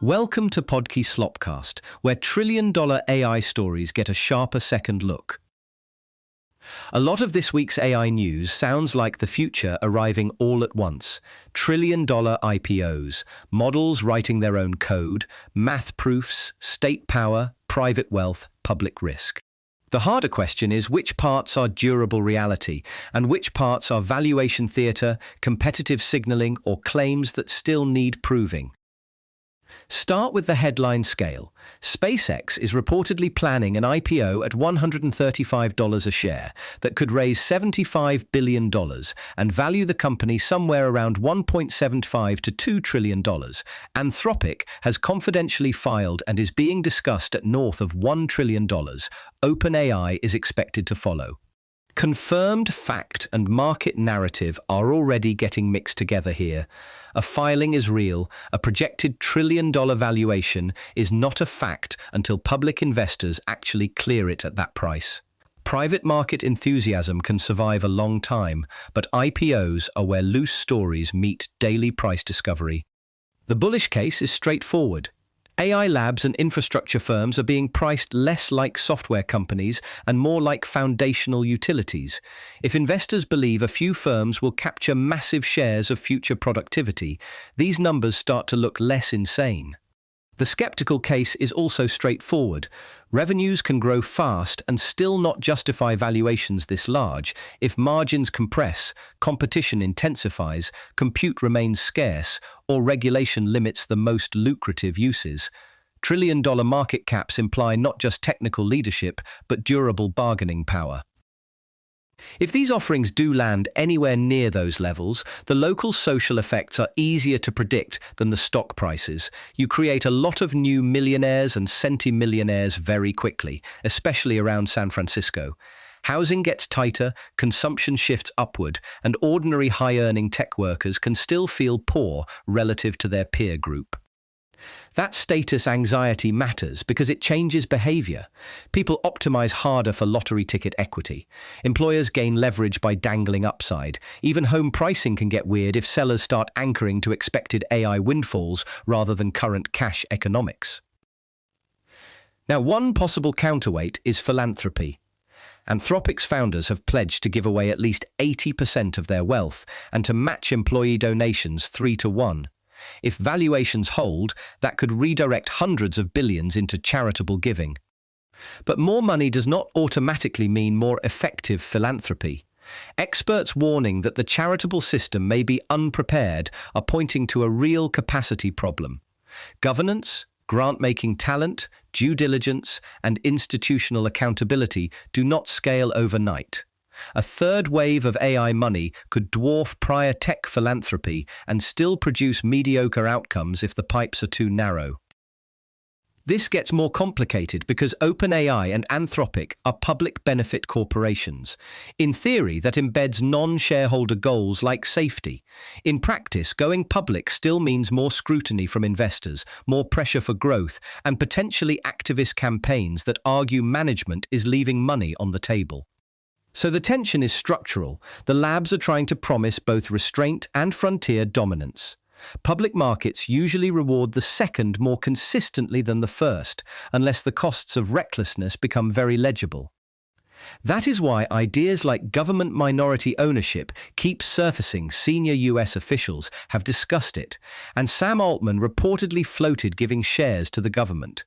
Welcome to Podkey Slopcast, where trillion-dollar AI stories get a sharper second look. A lot of this week's AI news sounds like the future arriving all at once. Trillion-dollar IPOs, models writing their own code, math proofs, state power, private wealth, public risk. The harder question is which parts are durable reality and which parts are valuation theatre, competitive signaling, or claims that still need proving. Start with the headline scale. SpaceX is reportedly planning an IPO at $135 a share that could raise $75 billion and value the company somewhere around $1.75 to $2 trillion. Anthropic has confidentially filed and is being discussed at north of $1 trillion. OpenAI is expected to follow. Confirmed fact and market narrative are already getting mixed together here. A filing is real. A projected trillion-dollar valuation is not a fact until public investors actually clear it at that price. Private market enthusiasm can survive a long time, but IPOs are where loose stories meet daily price discovery. The bullish case is straightforward. AI labs and infrastructure firms are being priced less like software companies and more like foundational utilities. If investors believe a few firms will capture massive shares of future productivity, these numbers start to look less insane. The skeptical case is also straightforward. Revenues can grow fast and still not justify valuations this large. If margins compress, competition intensifies, compute remains scarce, or regulation limits the most lucrative uses. Trillion-dollar market caps imply not just technical leadership, but durable bargaining power. If these offerings do land anywhere near those levels, the local social effects are easier to predict than the stock prices. You create a lot of new millionaires and centimillionaires very quickly, especially around San Francisco. Housing gets tighter, consumption shifts upward, and ordinary high-earning tech workers can still feel poor relative to their peer group. That status anxiety matters because it changes behavior. People optimize harder for lottery ticket equity. Employers gain leverage by dangling upside. Even home pricing can get weird if sellers start anchoring to expected AI windfalls rather than current cash economics. Now, one possible counterweight is philanthropy. Anthropic's founders have pledged to give away at least 80% of their wealth and to match employee donations 3-to-1. If valuations hold, that could redirect hundreds of billions into charitable giving. But more money does not automatically mean more effective philanthropy. Experts warning that the charitable system may be unprepared are pointing to a real capacity problem. Governance, grant-making talent, due diligence, and institutional accountability do not scale overnight. A third wave of AI money could dwarf prior tech philanthropy and still produce mediocre outcomes if the pipes are too narrow. This gets more complicated because OpenAI and Anthropic are public benefit corporations. In theory, that embeds non-shareholder goals like safety. In practice, going public still means more scrutiny from investors, more pressure for growth, and potentially activist campaigns that argue management is leaving money on the table. So the tension is structural. The labs are trying to promise both restraint and frontier dominance. Public markets usually reward the second more consistently than the first, unless the costs of recklessness become very legible. That is why ideas like government minority ownership keep surfacing. Senior US officials have discussed it, and Sam Altman reportedly floated giving shares to the government.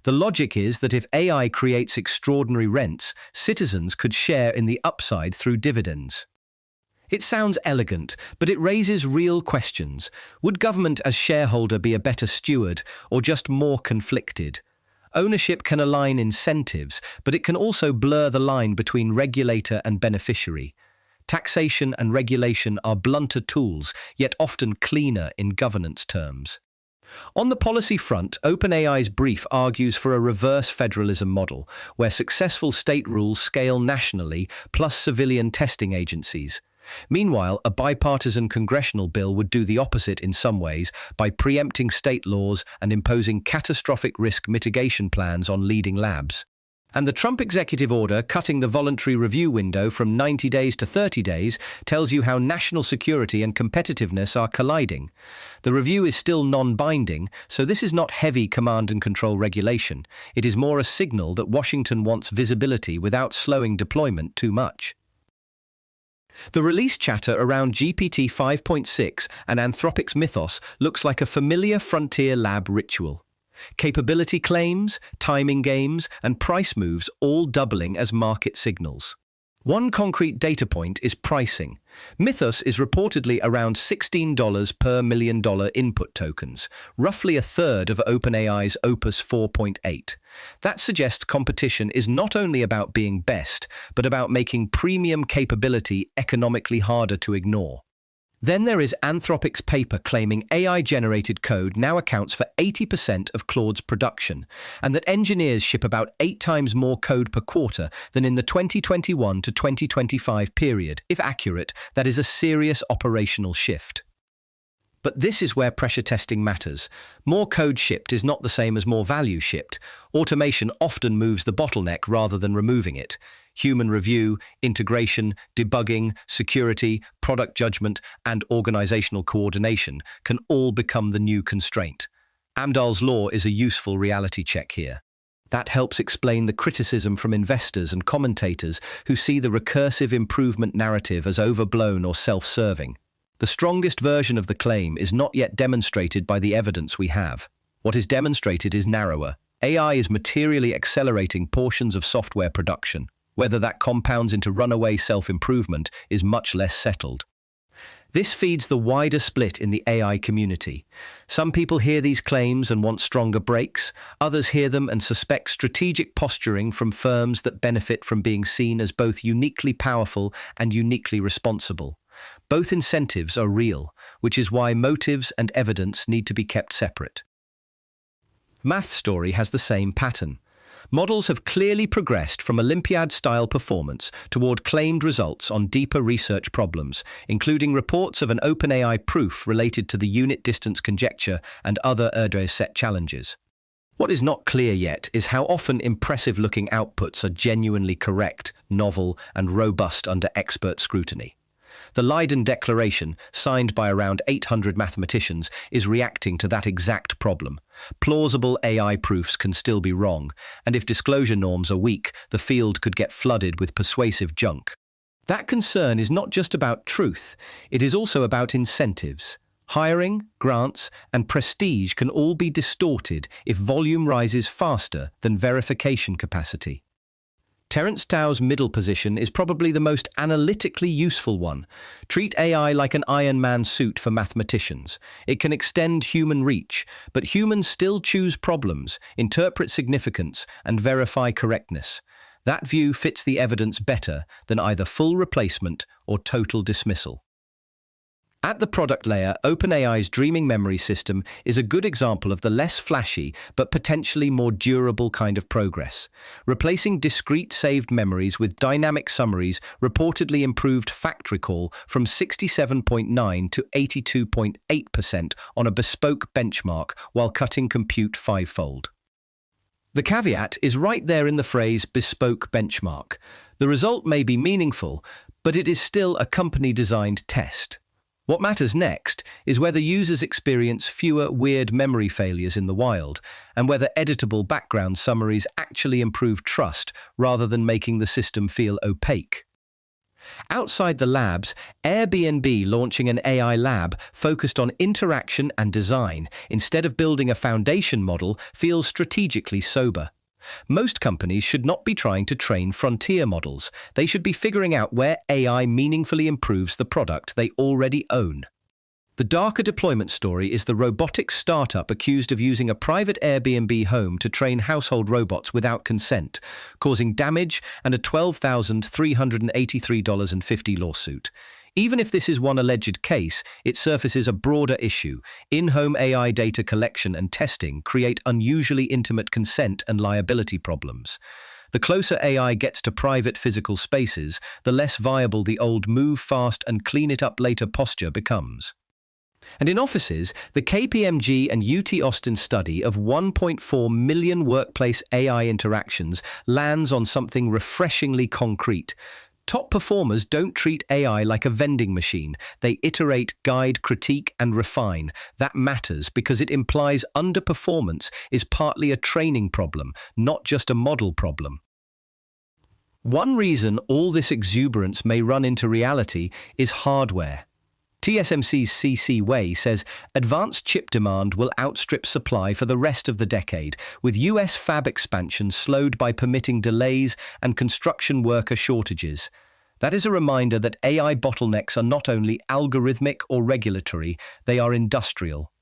The logic is that if AI creates extraordinary rents, citizens could share in the upside through dividends. It sounds elegant, but it raises real questions. Would government as shareholder be a better steward or just more conflicted? Ownership can align incentives, but it can also blur the line between regulator and beneficiary. Taxation and regulation are blunter tools, yet often cleaner in governance terms. On the policy front, OpenAI's brief argues for a reverse federalism model, where successful state rules scale nationally, plus civilian testing agencies. Meanwhile, a bipartisan congressional bill would do the opposite in some ways by preempting state laws and imposing catastrophic risk mitigation plans on leading labs. And the Trump executive order cutting the voluntary review window from 90 days to 30 days tells you how national security and competitiveness are colliding. The review is still non-binding, so this is not heavy command and control regulation. It is more a signal that Washington wants visibility without slowing deployment too much. The release chatter around GPT 5.6 and Anthropic's mythos looks like a familiar frontier lab ritual. Capability claims, timing games, and price moves all doubling as market signals. One concrete data point is pricing. Mythos is reportedly around $16 per $1 million input tokens, roughly a third of OpenAI's Opus 4.8. That suggests competition is not only about being best, but about making premium capability economically harder to ignore. Then there is Anthropic's paper claiming AI-generated code now accounts for 80% of Claude's production, and that engineers ship about 8 times more code per quarter than in the 2021 to 2025 period. If accurate, that is a serious operational shift. But this is where pressure testing matters. More code shipped is not the same as more value shipped. Automation often moves the bottleneck rather than removing it. Human review, integration, debugging, security, product judgment, and organizational coordination can all become the new constraint. Amdahl's law is a useful reality check here. That helps explain the criticism from investors and commentators who see the recursive improvement narrative as overblown or self-serving. The strongest version of the claim is not yet demonstrated by the evidence we have. What is demonstrated is narrower. AI is materially accelerating portions of software production. Whether that compounds into runaway self-improvement is much less settled. This feeds the wider split in the AI community. Some people hear these claims and want stronger brakes. Others hear them and suspect strategic posturing from firms that benefit from being seen as both uniquely powerful and uniquely responsible. Both incentives are real, which is why motives and evidence need to be kept separate. Math Story has the same pattern. Models have clearly progressed from Olympiad-style performance toward claimed results on deeper research problems, including reports of an OpenAI proof related to the unit distance conjecture and other Erdős set challenges. What is not clear yet is how often impressive-looking outputs are genuinely correct, novel, and robust under expert scrutiny. The Leiden Declaration, signed by around 800 mathematicians, is reacting to that exact problem. Plausible AI proofs can still be wrong, and if disclosure norms are weak, the field could get flooded with persuasive junk. That concern is not just about truth, it is also about incentives. Hiring, grants, and prestige can all be distorted if volume rises faster than verification capacity. Terence Tao's middle position is probably the most analytically useful one. Treat AI like an Iron Man suit for mathematicians. It can extend human reach, but humans still choose problems, interpret significance, and verify correctness. That view fits the evidence better than either full replacement or total dismissal. At the product layer, OpenAI's Dreaming Memory System is a good example of the less flashy but potentially more durable kind of progress. Replacing discrete saved memories with dynamic summaries reportedly improved fact recall from 67.9% to 82.8% on a bespoke benchmark while cutting compute fivefold. The caveat is right there in the phrase bespoke benchmark. The result may be meaningful, but it is still a company-designed test. What matters next is whether users experience fewer weird memory failures in the wild, and whether editable background summaries actually improve trust rather than making the system feel opaque. Outside the labs, Airbnb launching an AI lab focused on interaction and design instead of building a foundation model feels strategically sober. Most companies should not be trying to train frontier models. They should be figuring out where AI meaningfully improves the product they already own. The darker deployment story is the robotics startup accused of using a private Airbnb home to train household robots without consent, causing damage and a $12,383.50 lawsuit. Even if this is one alleged case, it surfaces a broader issue. In-home AI data collection and testing create unusually intimate consent and liability problems. The closer AI gets to private physical spaces, the less viable the old move fast and clean it up later posture becomes. And in offices, the KPMG and UT Austin study of 1.4 million workplace AI interactions lands on something refreshingly concrete. Top performers don't treat AI like a vending machine. They iterate, guide, critique, and refine. That matters because it implies underperformance is partly a training problem, not just a model problem. One reason all this exuberance may run into reality is hardware. TSMC's C.C. Wei says advanced chip demand will outstrip supply for the rest of the decade, with US fab expansion slowed by permitting delays and construction worker shortages. That is a reminder that AI bottlenecks are not only algorithmic or regulatory, they are industrial.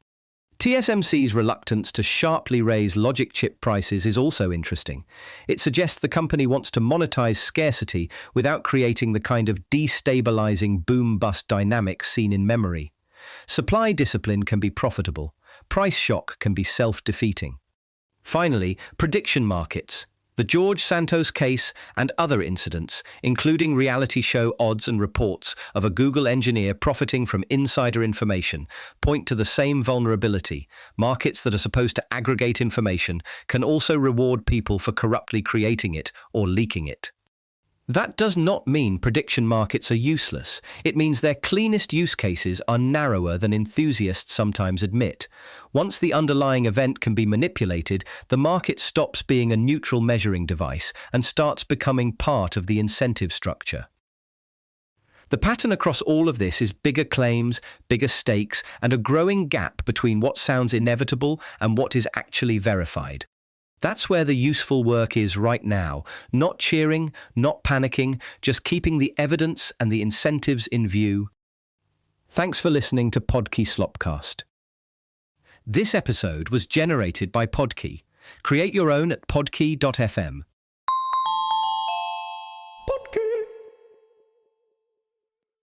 TSMC's reluctance to sharply raise logic chip prices is also interesting. It suggests the company wants to monetize scarcity without creating the kind of destabilizing boom-bust dynamics seen in memory. Supply discipline can be profitable. Price shock can be self-defeating. Finally, prediction markets. The George Santos case and other incidents, including reality show odds and reports of a Google engineer profiting from insider information, point to the same vulnerability. Markets that are supposed to aggregate information can also reward people for corruptly creating it or leaking it. That does not mean prediction markets are useless. It means their cleanest use cases are narrower than enthusiasts sometimes admit. Once the underlying event can be manipulated, the market stops being a neutral measuring device and starts becoming part of the incentive structure. The pattern across all of this is bigger claims, bigger stakes, and a growing gap between what sounds inevitable and what is actually verified. That's where the useful work is right now. Not cheering, not panicking, just keeping the evidence and the incentives in view. Thanks for listening to Podkey Slopcast. This episode was generated by Podkey. Create your own at podkey.fm.